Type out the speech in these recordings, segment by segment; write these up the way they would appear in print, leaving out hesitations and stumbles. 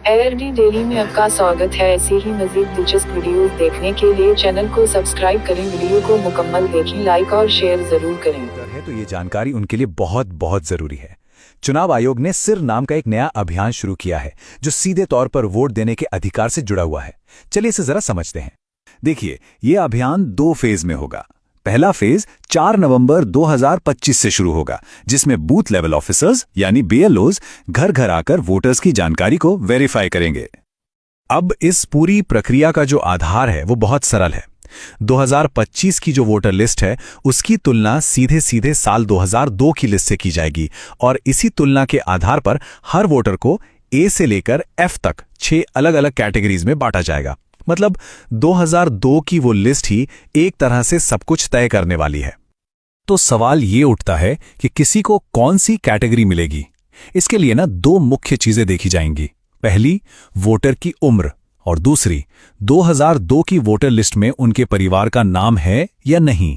ARD daily में आपका स्वागत है। ऐसी ही मजीद दिलचस्प वीडियोस देखने के लिए चैनल को सब्सक्राइब करें। वीडियो को मुकम्मल देखें, लाइक और शेयर जरूर करें। तो ये जानकारी उनके लिए बहुत बहुत जरूरी है। चुनाव आयोग ने सिर नाम का एक नया अभियान शुरू किया है जो सीधे तौर पर वोट देने के अधिकार से जुड़ा हुआ है। चलिए इसे जरा समझते हैं। देखिए, ये अभियान 2 फेज में होगा। पहला फेज 4 नवंबर 2025 से शुरू होगा, जिसमें बूथ लेवल ऑफिसर्स यानी BLOs घर घर आकर वोटर्स की जानकारी को वेरीफाई करेंगे। अब इस पूरी प्रक्रिया का जो आधार है वो बहुत सरल है। 2025 की जो वोटर लिस्ट है उसकी तुलना सीधे सीधे साल 2002 की लिस्ट से की जाएगी और इसी तुलना के आधार पर हर वोटर को A से लेकर F तक 6 अलग अलग कैटेगरीज में बांटा जाएगा। मतलब 2002 की वो लिस्ट ही एक तरह से सब कुछ तय करने वाली है। तो सवाल ये उठता है कि किसी को कौन सी कैटेगरी मिलेगी। इसके लिए 2 मुख्य चीजें देखी जाएंगी। पहली, वोटर की उम्र, और दूसरी, 2002 की वोटर लिस्ट में उनके परिवार का नाम है या नहीं।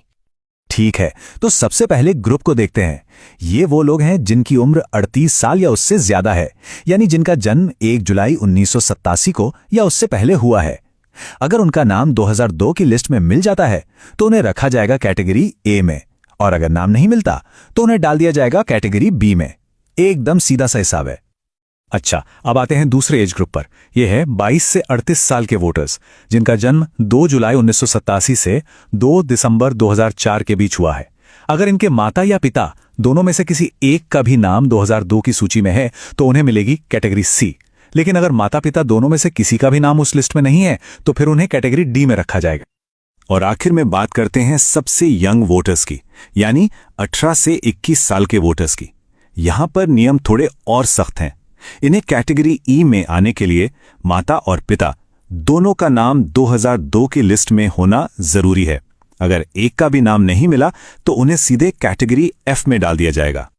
ठीक है, तो सबसे पहले ग्रुप को देखते हैं। ये वो लोग हैं जिनकी उम्र 38 साल या उससे ज्यादा है, यानी जिनका जन्म 1 जुलाई 1987 को या उससे पहले हुआ है। अगर उनका नाम 2002 की लिस्ट में मिल जाता है तो उन्हें रखा जाएगा कैटेगरी A में, और अगर नाम नहीं मिलता तो उन्हें डाल दिया जाएगा कैटेगरी B में। एकदम सीधा सा हिसाब है। अच्छा, अब आते हैं दूसरे एज ग्रुप पर। यह है 22 से 38 साल के वोटर्स, जिनका जन्म 2 जुलाई 1987 से 2 दिसंबर 2004 के बीच हुआ है। अगर इनके माता या पिता दोनों में से किसी एक का भी नाम 2002 की सूची में है तो उन्हें मिलेगी कैटेगरी C। लेकिन अगर माता पिता दोनों में से किसी का भी नाम उस लिस्ट में नहीं है तो फिर उन्हें कैटेगरी D में रखा जाएगा। और आखिर में बात करते हैं सबसे यंग वोटर्स की, यानी 18 से 21 साल के वोटर्स की। यहां पर नियम थोड़े और सख्त हैं। इन्हें कैटेगरी E में आने के लिए माता और पिता दोनों का नाम 2002 की लिस्ट में होना जरूरी है। अगर एक का भी नाम नहीं मिला तो उन्हें सीधे कैटेगरी F में डाल दिया जाएगा।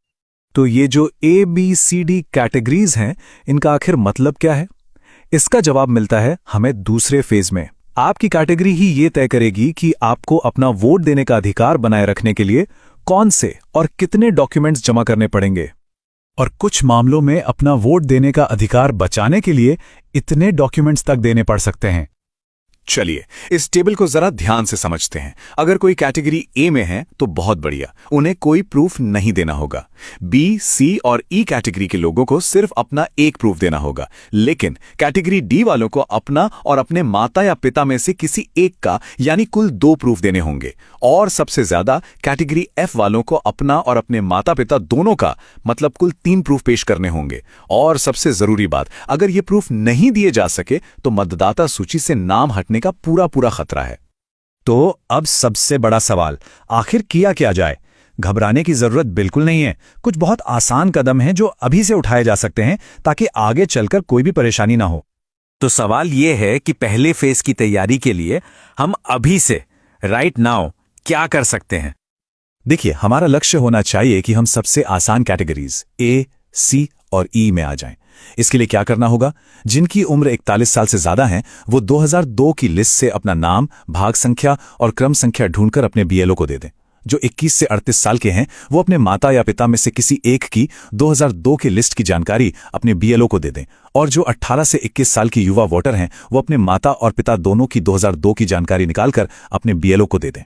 तो ये जो ABCD कैटेगरीज हैं, इनका आखिर मतलब क्या है? इसका जवाब मिलता है हमें दूसरे फेज में। आपकी कैटेगरी ही ये तय करेगी कि आपको अपना वोट देने का अधिकार बनाए रखने के लिए कौन से और कितने डॉक्यूमेंट्स जमा करने पड़ेंगे, और कुछ मामलों में अपना वोट देने का अधिकार बचाने के लिए इतने डॉक्यूमेंट्स तक देने पड़ सकते हैं। चलिए इस टेबल को जरा ध्यान से समझते हैं। अगर कोई कैटेगरी A में है तो बहुत बढ़िया, उन्हें कोई प्रूफ नहीं देना होगा। B, C और E कैटेगरी के लोगों को सिर्फ अपना एक प्रूफ देना होगा। लेकिन कैटेगरी D वालों को अपना और अपने माता या पिता में से किसी एक का, यानी कुल 2 प्रूफ देने होंगे। और सबसे ज्यादा कैटेगरी F वालों को अपना और अपने माता पिता दोनों का, मतलब कुल 3 प्रूफ पेश करने होंगे। और सबसे जरूरी बात, अगर ये प्रूफ नहीं दिए जा सके तो मतदाता सूची से नाम हटने का पूरा खतरा है। तो अब सबसे बड़ा सवाल, आखिर किया क्या जाए? घबराने की जरूरत बिल्कुल नहीं है। कुछ बहुत आसान कदम हैं जो अभी से उठाए जा सकते हैं ताकि आगे चलकर कोई भी परेशानी ना हो। तो सवाल यह है कि पहले फेज की तैयारी के लिए हम अभी से, राइट नाउ, क्या कर सकते हैं? देखिए, हमारा लक्ष्य होना चाहिए कि हम सबसे आसान कैटेगरीज A, C और E में आ जाएं। इसके लिए क्या करना होगा? जिनकी उम्र 41 साल से ज्यादा है वो 2002 की लिस्ट से अपना नाम, भाग संख्या और क्रम संख्या ढूंढकर अपने BLO को दे दें। जो 21 से 38 साल के हैं वो अपने माता या पिता में से किसी एक की 2002 की लिस्ट की जानकारी अपने BLO को दे दें। और जो 18 से 21 साल की युवा वोटर हैं वो अपने माता और पिता दोनों की 2002 की जानकारी निकालकर अपने BLO को दे दें।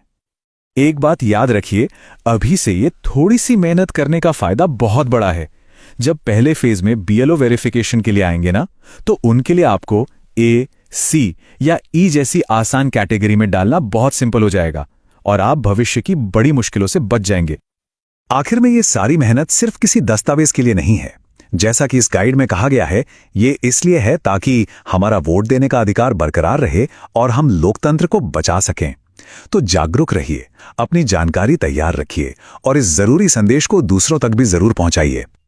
एक बात याद रखिए, अभी से ये थोड़ी सी मेहनत करने का फायदा बहुत बड़ा है। जब पहले फेज में BLO वेरिफिकेशन के लिए आएंगे ना, तो उनके लिए आपको A, C या E जैसी आसान कैटेगरी में डालना बहुत सिंपल हो जाएगा और आप भविष्य की बड़ी मुश्किलों से बच जाएंगे। आखिर में ये सारी मेहनत सिर्फ किसी दस्तावेज के लिए नहीं है। जैसा कि इस गाइड में कहा गया है, ये इसलिए है ताकि हमारा वोट देने का अधिकार बरकरार रहे और हम लोकतंत्र को बचा सकें। तो जागरूक रहिए, अपनी जानकारी तैयार रखिए और इस जरूरी संदेश को दूसरों तक भी जरूर पहुंचाइए।